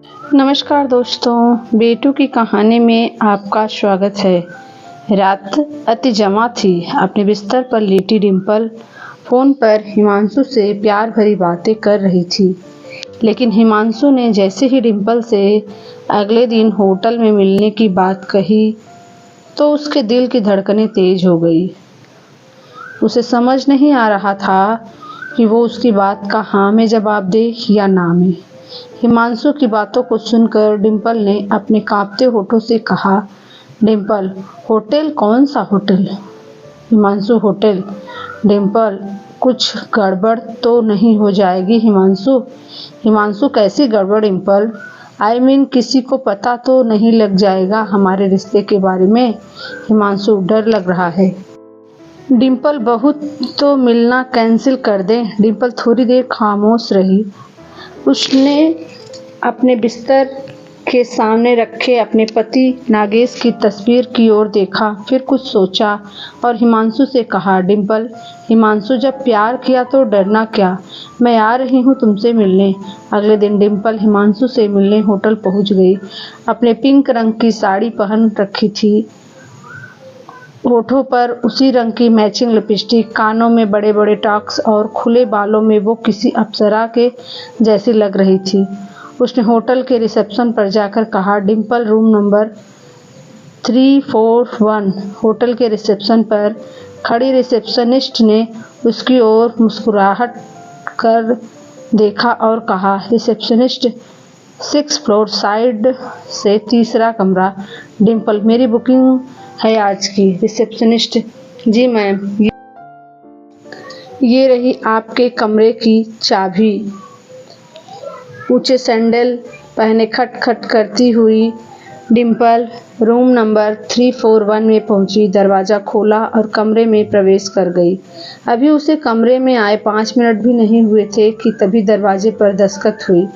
नमस्कार दोस्तों, बेटू की कहानी में आपका स्वागत है। रात अति जमा थी। अपने बिस्तर पर लेटी डिम्पल फोन पर हिमांशु से प्यार भरी बातें कर रही थी। लेकिन हिमांशु ने जैसे ही डिम्पल से अगले दिन होटल में मिलने की बात कही तो उसके दिल की धड़कनें तेज हो गई। उसे समझ नहीं आ रहा था कि वो उसकी बात का हाँ में जवाब दे या ना में। हिमांशु की बातों को सुनकर डिम्पल ने अपने कांपते होठों से कहा, डिम्पल, होटल? कौन सा होटल? हिमांशु, होटल। डिम्पल, कुछ गड़बड़ तो नहीं हो जाएगी हिमांशु? हिमांशु, कैसी गड़बड़ डिम्पल? आई मीन किसी को पता तो नहीं लग जाएगा हमारे रिश्ते के बारे में? हिमांशु, डर लग रहा है। डिम्पल, बहुत तो मिलना कैंसिल कर दें। डिम्पल थोड़ी देर खामोश रही। उसने अपने बिस्तर के सामने रखे अपने पति नागेश की तस्वीर की ओर देखा, फिर कुछ सोचा और हिमांशु से कहा, डिम्पल, हिमांशु, जब प्यार किया तो डरना क्या? मैं आ रही हूँ तुमसे मिलने। अगले दिन डिम्पल हिमांशु से मिलने होटल पहुँच गई। अपने पिंक रंग की साड़ी पहन रखी थी, होठों पर उसी रंग की मैचिंग लिपस्टिक, कानों में बड़े बड़े टॉक्स और खुले बालों में वो किसी अप्सरा के जैसी लग रही थी। उसने होटल के रिसेप्शन पर जाकर कहा, डिम्पल, रूम नंबर 341। होटल के रिसेप्शन पर खड़ी रिसेप्शनिस्ट ने उसकी ओर मुस्कुराहट कर देखा और कहा, रिसेप्शनिस्ट, 6th फ्लोर, साइड से तीसरा कमरा। डिम्पल, मेरी बुकिंग है आज की। रिसेप्शनिस्ट, जी मैम, ये रही आपके कमरे की चाबी। ऊंचे सैंडल पहने खटखट करती हुई डिम्पल रूम नंबर 341 में पहुंची, दरवाज़ा खोला और कमरे में प्रवेश कर गई। अभी उसे कमरे में आए 5 मिनट भी नहीं हुए थे कि तभी दरवाजे पर दस्तक हुई।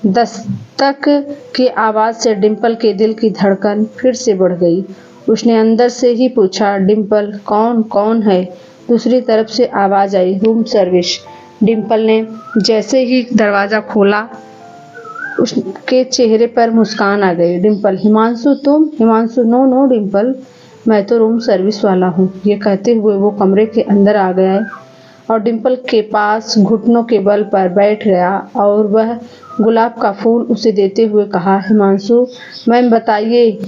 दस्तक की आवाज़ से डिम्पल के दिल की धड़कन फिर से बढ़ गई। उसने अंदर से ही पूछा, डिम्पल, कौन है? दूसरी तरफ से आवाज़ आई, रूम सर्विस। डिम्पल ने जैसे ही दरवाज़ा खोला उसके चेहरे पर मुस्कान आ गई। डिम्पल, हिमांशु तुम? हिमांशु, नो डिम्पल, मैं तो रूम सर्विस वाला हूँ। ये कहते हुए वो कमरे के अंदर आ गया और डिम्पल के पास घुटनों के बल पर बैठ गया और वह गुलाब का फूल उसे देते हुए कहा, हिमांशु, मैम बताइए,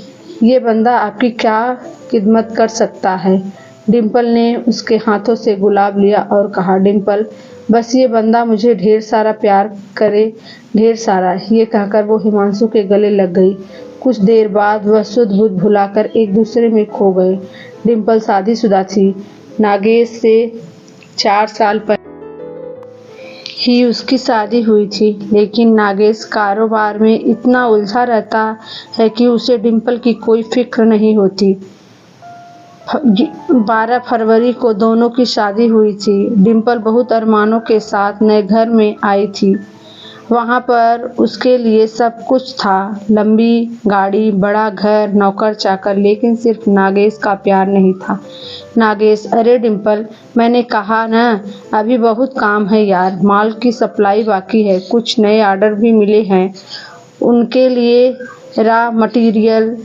ये बंदा आपकी क्या खिदमत कर सकता है? डिम्पल ने उसके हाथों से गुलाब लिया और कहा, डिम्पल, बस ये बंदा मुझे ढेर सारा प्यार करे, ढेर सारा। ये कहकर वो हिमांशु के गले लग गई। कुछ देर बाद वह सुध बुध भुलाकर एक दूसरे में खो गए। डिम्पल शादीशुदा थी। नागेश से 4 साल पहले ही उसकी शादी हुई थी, लेकिन नागेश कारोबार में इतना उलझा रहता है कि उसे डिम्पल की कोई फिक्र नहीं होती। 12 फरवरी को दोनों की शादी हुई थी। डिम्पल बहुत अरमानों के साथ नए घर में आई थी। वहाँ पर उसके लिए सब कुछ था, लंबी गाड़ी, बड़ा घर, नौकर चाकर, लेकिन सिर्फ नागेश का प्यार नहीं था। नागेश, अरे डिम्पल, मैंने कहा ना, अभी बहुत काम है यार, माल की सप्लाई बाकी है, कुछ नए ऑर्डर भी मिले हैं, उनके लिए रॉ मटेरियल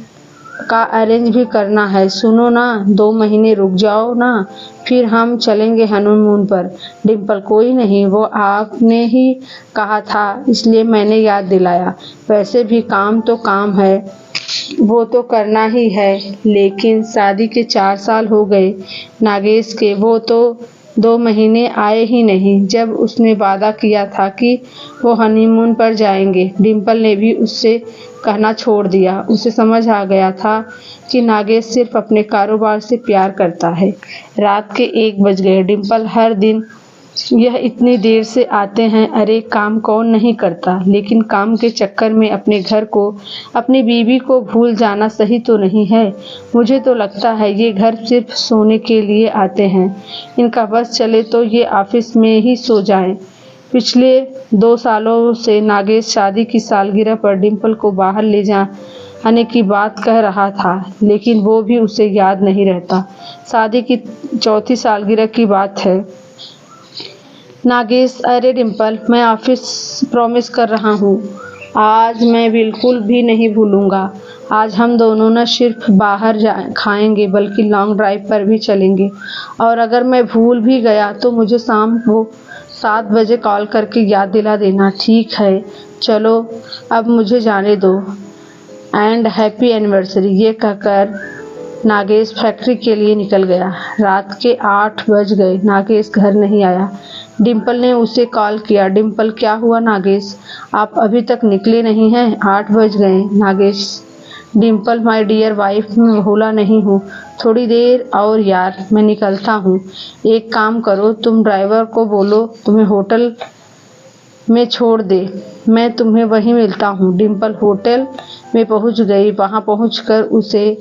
का अरेंज भी करना है। सुनो ना, 2 महीने रुक जाओ ना, फिर हम चलेंगे हनीमून पर। डिम्पल, कोई नहीं, वो आपने ही कहा था इसलिए मैंने याद दिलाया। वैसे भी काम तो काम है, वो तो करना ही है, लेकिन शादी के 4 साल हो गए नागेश के, वो तो 2 महीने आए ही नहीं, जब उसने वादा किया था कि वो हनीमून पर जाएंगे। डिम्पल ने भी उससे कहना छोड़ दिया। उसे समझ आ गया था कि नागेश सिर्फ अपने कारोबार से प्यार करता है। रात के 1 बज गए। डिम्पल, हर दिन यह इतनी देर से आते हैं। अरे काम कौन नहीं करता, लेकिन काम के चक्कर में अपने घर को, अपनी बीवी को भूल जाना सही तो नहीं है। मुझे तो लगता है ये घर सिर्फ सोने के लिए आते हैं। इनका बस चले तो ये ऑफिस में ही सो जाएं। पिछले 2 सालों से नागेश शादी की सालगिरह पर डिम्पल को बाहर ले जाने की बात कह रहा था, लेकिन वो भी उसे याद नहीं रहता। शादी की 4थी सालगिरह की बात है। नागेश, अरे डिम्पल, मैं ऑफिस प्रॉमिस कर रहा हूँ, आज मैं बिल्कुल भी नहीं भूलूंगा। आज हम दोनों न सिर्फ बाहर खाएंगे बल्कि लॉन्ग ड्राइव पर भी चलेंगे। और अगर मैं भूल भी गया तो मुझे शाम को 7 बजे कॉल करके याद दिला देना, ठीक है? चलो अब मुझे जाने दो। एंड हैप्पी एनिवर्सरी, ये कहकर नागेश फैक्ट्री के लिए निकल गया। रात के 8 बज गए, नागेश घर नहीं आया। डिम्पल ने उसे कॉल किया। डिम्पल, क्या हुआ नागेश, आप अभी तक निकले नहीं हैं? 8 बज गए। Nagesh, Dimple my dear wife, मैं भूला नहीं हूँ, थोड़ी देर और यार, मैं निकलता हूँ। एक काम करो, तुम ड्राइवर को बोलो तुम्हें होटल में छोड़ दे, मैं तुम्हें वहीं मिलता हूँ। डिम्पल होटल में पहुँच गई। वहाँ पहुँचकर उसे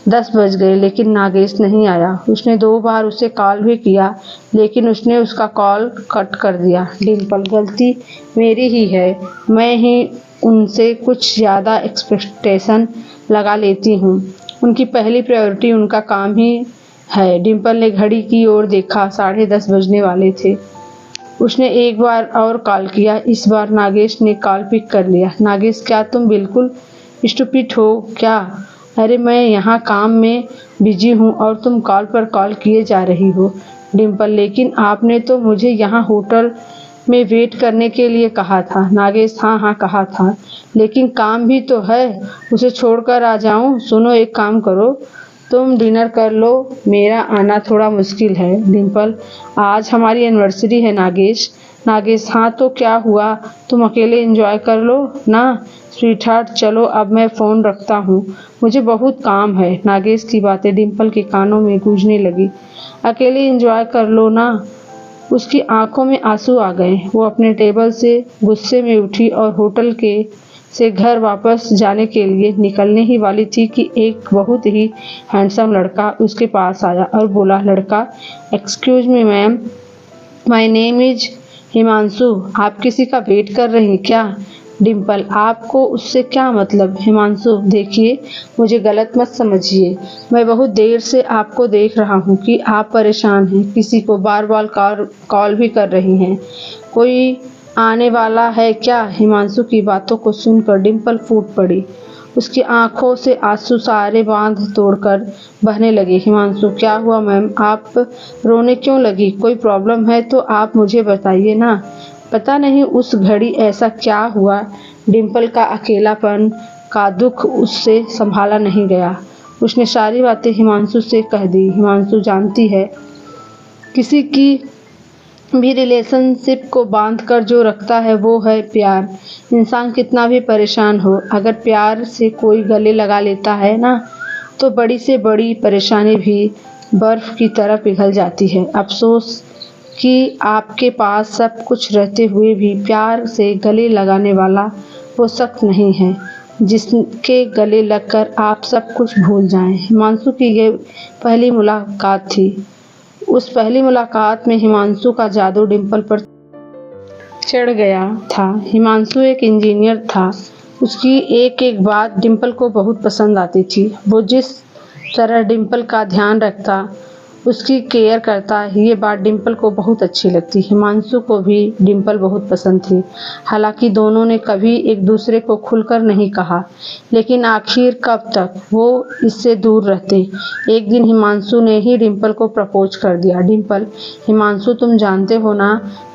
10 बज गए, लेकिन नागेश नहीं आया। उसने 2 बार उसे कॉल भी किया, लेकिन उसने उसका कॉल कट कर दिया। डिम्पल, गलती मेरी ही है, मैं ही उनसे कुछ ज़्यादा एक्सपेक्टेशन लगा लेती हूँ। उनकी पहली प्रायोरिटी उनका काम ही है। डिम्पल ने घड़ी की ओर देखा, 10:30 बजने वाले थे। उसने एक बार और कॉल किया। इस बार नागेश ने कॉल पिक कर लिया। नागेश, क्या तुम बिल्कुल स्टूपिड हो क्या? अरे मैं यहाँ काम में बिजी हूँ और तुम कॉल पर कॉल किए जा रही हो। डिम्पल, लेकिन आपने तो मुझे यहाँ होटल में वेट करने के लिए कहा था। नागेश, हाँ कहा था, लेकिन काम भी तो है, उसे छोड़कर आ जाऊँ? सुनो, एक काम करो, तुम डिनर कर लो, मेरा आना थोड़ा मुश्किल है। डिम्पल, आज हमारी एनिवर्सरी है नागेश। नागेश, हाँ तो क्या हुआ, तुम अकेले एंजॉय कर लो ना स्वीटहार्ट। चलो अब मैं फ़ोन रखता हूँ, मुझे बहुत काम है। नागेश की बातें डिम्पल के कानों में गूंजने लगी। अकेले एंजॉय कर लो ना। उसकी आंखों में आंसू आ गए। वो अपने टेबल से गुस्से में उठी और होटल से घर वापस जाने के लिए निकलने ही वाली थी कि एक बहुत ही हैंडसम लड़का उसके पास आया और बोला, लड़का, excuse me ma'am, my name is Himanshu, आप किसी का वेट कर रही हैं क्या? डिम्पल, आपको उससे क्या मतलब? हिमांशु, देखिए, मुझे गलत मत समझिए, मैं बहुत देर से आपको देख रहा हूँ कि आप परेशान हैं, किसी को बार बार कॉल भी कर रही हैं, कोई आने वाला है क्या? हिमांशु की बातों को सुनकर डिम्पल फूट पड़ी। उसकी आंखों से आंसू सारे बांध तोड़कर बहने लगे। हिमांशु, क्या हुआ मैम, आप रोने क्यों लगी? कोई प्रॉब्लम है तो आप मुझे बताइए ना। पता नहीं उस घड़ी ऐसा क्या हुआ, डिम्पल का अकेलापन का दुख उससे संभाला नहीं गया। उसने सारी बातें हिमांशु से कह दी। हिमांशु, जानती है, किसी की भी रिलेशनशिप को बांध कर जो रखता है वो है प्यार। इंसान कितना भी परेशान हो, अगर प्यार से कोई गले लगा लेता है ना, तो बड़ी से बड़ी परेशानी भी बर्फ की तरह पिघल जाती है। अफसोस कि आपके पास सब कुछ रहते हुए भी प्यार से गले लगाने वाला वो शख्स नहीं है जिसके गले लगकर आप सब कुछ भूल जाएं। हिमांशु की ये पहली मुलाकात थी। उस पहली मुलाकात में हिमांशु का जादू डिम्पल पर चढ़ गया था। हिमांशु एक इंजीनियर था। उसकी एक एक बात डिम्पल को बहुत पसंद आती थी। वो जिस तरह डिम्पल का ध्यान रखता, उसकी केयर करता, ये बात डिम्पल को बहुत अच्छी लगती। हिमांशु को भी डिम्पल बहुत पसंद थी। हालांकि दोनों ने कभी एक दूसरे को खुलकर नहीं कहा, लेकिन आखिर कब तक वो इससे दूर रहते। एक दिन हिमांशु ने ही डिम्पल को प्रपोज कर दिया। डिम्पल, हिमांशु, तुम जानते हो ना,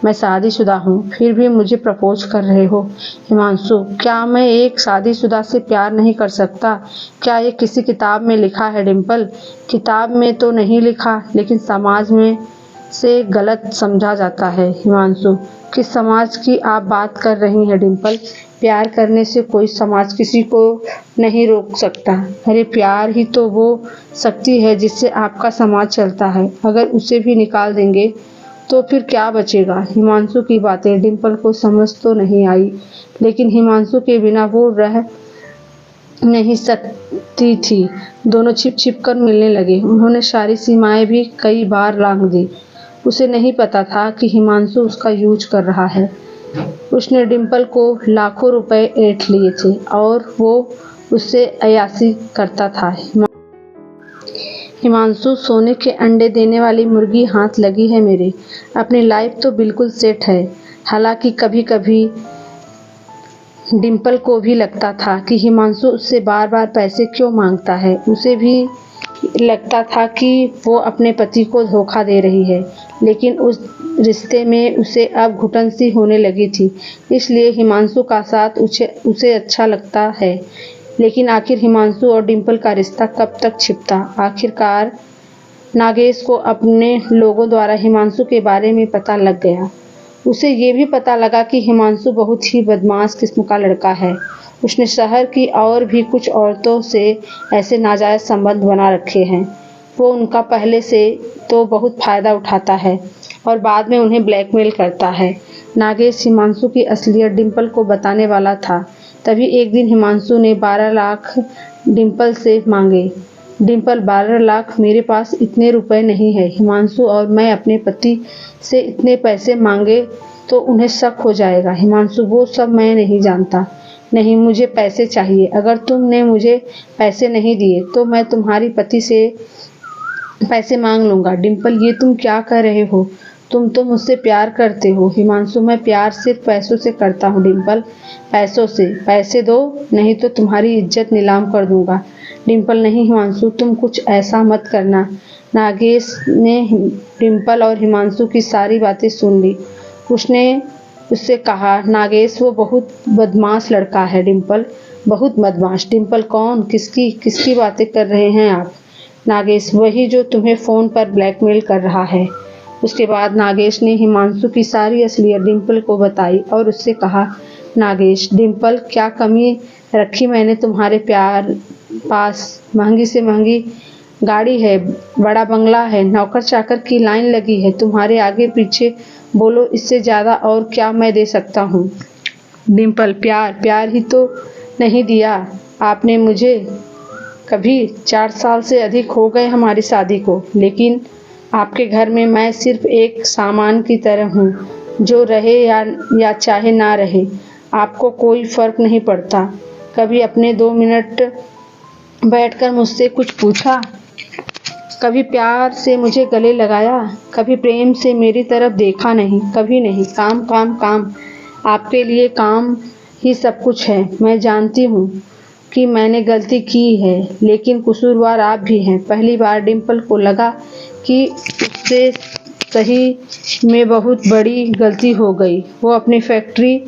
मैं शादीशुदा हूँ, फिर भी मुझे प्रपोज कर रहे हो। हिमांशु, क्या मैं एक शादीशुदा से प्यार नहीं कर सकता? क्या ये किसी किताब में लिखा है? डिम्पल, किताब में तो नहीं लिखा, लेकिन समाज में से गलत समझा जाता है। हिमांशु, किस समाज की आप बात कर रही हैं? डिम्पल, प्यार करने से कोई समाज किसी को नहीं रोक सकता। अरे प्यार ही तो वो शक्ति है जिससे आपका समाज चलता है। अगर उसे भी निकाल देंगे तो फिर क्या बचेगा? हिमांशु की बातें डिम्पल को समझ तो नहीं आई, लेकिन हिमांशु के बिना वो रह नहीं सकती थी। दोनों छिप छिप कर मिलने लगे। उन्होंने सारी सीमाएं भी कई बार लांघ दी। उसे नहीं पता था कि हिमांशु उसका यूज कर रहा है। उसने डिम्पल को लाखों रुपए ऐंठ लिए थे और वो उससे अय्याशी करता था। हिमांशु, सोने के अंडे देने वाली मुर्गी हाथ लगी है मेरे। अपनी लाइफ तो बिल्कुल सेट है। हालांकि कभी कभी डिम्पल को भी लगता था कि हिमांशु उससे बार बार पैसे क्यों मांगता है। उसे भी लगता था कि वो अपने पति को धोखा दे रही है, लेकिन उस रिश्ते में उसे अब घुटन सी होने लगी थी। इसलिए हिमांशु का साथ उसे अच्छा लगता है। लेकिन आखिर हिमांशु और डिम्पल का रिश्ता कब तक छिपता। आखिरकार नागेश को अपने लोगों द्वारा हिमांशु के बारे में पता लग गया। उसे ये भी पता लगा कि हिमांशु बहुत ही बदमाश किस्म का लड़का है। उसने शहर की और भी कुछ औरतों से ऐसे नाजायज़ संबंध बना रखे हैं। वो उनका पहले से तो बहुत फ़ायदा उठाता है और बाद में उन्हें ब्लैकमेल करता है। नागेश हिमांशु की असलियत डिम्पल को बताने वाला था। तभी एक दिन हिमांशु ने 12 लाख डिम्पल से मांगे। डिम्पल, 12 लाख? मेरे पास इतने रुपए नहीं है हिमांशु, और मैं अपने पति से इतने पैसे मांगे तो उन्हें शक हो जाएगा। हिमांशु, वो सब मैं नहीं जानता। नहीं, मुझे पैसे चाहिए। अगर तुमने मुझे पैसे नहीं दिए तो मैं तुम्हारी पति से पैसे मांग लूँगा। डिम्पल, ये तुम क्या कह रहे हो? तुम तो मुझसे प्यार करते हो। हिमांशु, मैं प्यार सिर्फ पैसों से करता हूँ डिम्पल, पैसों से। पैसे दो, नहीं तो तुम्हारी इज्जत नीलाम कर दूँगा। डिम्पल, नहीं हिमांशु, तुम कुछ ऐसा मत करना। नागेश ने डिम्पल और हिमांशु की सारी बातें सुन ली। उसने उससे कहा, नागेश, वो बहुत बदमाश लड़का है डिम्पल, बहुत बदमाश। डिम्पल, कौन? किसकी बातें कर रहे हैं आप? नागेश, वही जो तुम्हें फ़ोन पर ब्लैकमेल कर रहा है। उसके बाद नागेश ने हिमांशु की सारी असलियत डिम्पल को बताई और उससे कहा, नागेश, डिम्पल, क्या कमी रखी मैंने तुम्हारे प्यार पास? महंगी से महंगी गाड़ी है, बड़ा बंगला है, नौकर चाकर की लाइन लगी है तुम्हारे आगे पीछे। बोलो, इससे ज़्यादा और क्या मैं दे सकता हूँ? डिम्पल, प्यार ही तो नहीं दिया आपने मुझे कभी। 4 साल से अधिक हो गए हमारी शादी को, लेकिन आपके घर में मैं सिर्फ एक सामान की तरह हूँ, जो रहे या चाहे ना रहे, आपको कोई फ़र्क नहीं पड़ता। कभी अपने 2 मिनट बैठकर मुझसे कुछ पूछा? कभी प्यार से मुझे गले लगाया? कभी प्रेम से मेरी तरफ देखा नहीं? कभी नहीं। काम काम काम। आपके लिए काम ही सब कुछ है। मैं जानती हूँ कि मैंने गलती की है, लेकिन कसूरवार आप भी हैं। पहली बार डिम्पल को लगा कि उससे सही में बहुत बड़ी गलती हो गई। वो अपनी फैक्ट्री,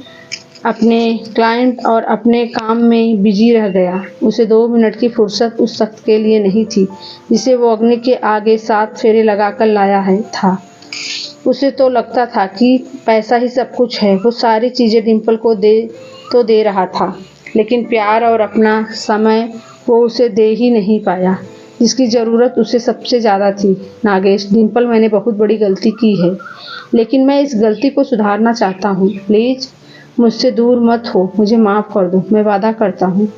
अपने क्लाइंट और अपने काम में बिजी रह गया। उसे 2 मिनट की फुर्सत उस शख्स के लिए नहीं थी जिसे वो अग्नि के आगे 7 फेरे लगाकर लाया था। उसे तो लगता था कि पैसा ही सब कुछ है। वो सारी चीज़ें डिम्पल को दे रहा था, लेकिन प्यार और अपना समय वो उसे दे ही नहीं पाया, जिसकी ज़रूरत उसे सबसे ज़्यादा थी। नागेश, डिम्पल, मैंने बहुत बड़ी गलती की है, लेकिन मैं इस गलती को सुधारना चाहता हूँ। प्लीज़ मुझसे दूर मत हो, मुझे माफ़ कर दो। मैं वादा करता हूँ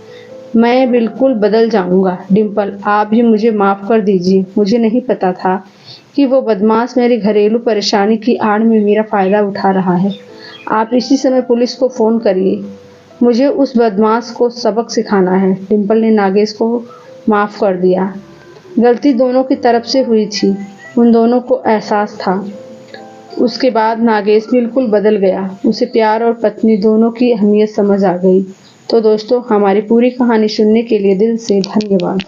मैं बिल्कुल बदल जाऊँगा। डिम्पल, आप भी मुझे माफ़ कर दीजिए। मुझे नहीं पता था कि वो बदमाश मेरी घरेलू परेशानी की आड़ में मेरा फ़ायदा उठा रहा है। आप इसी समय पुलिस को फ़ोन करिए। मुझे उस बदमाश को सबक सिखाना है। डिम्पल ने नागेश को माफ़ कर दिया। गलती दोनों की तरफ से हुई थी, उन दोनों को एहसास था। उसके बाद नागेश बिल्कुल बदल गया। उसे प्यार और पत्नी दोनों की अहमियत समझ आ गई। तो दोस्तों, हमारी पूरी कहानी सुनने के लिए दिल से धन्यवाद।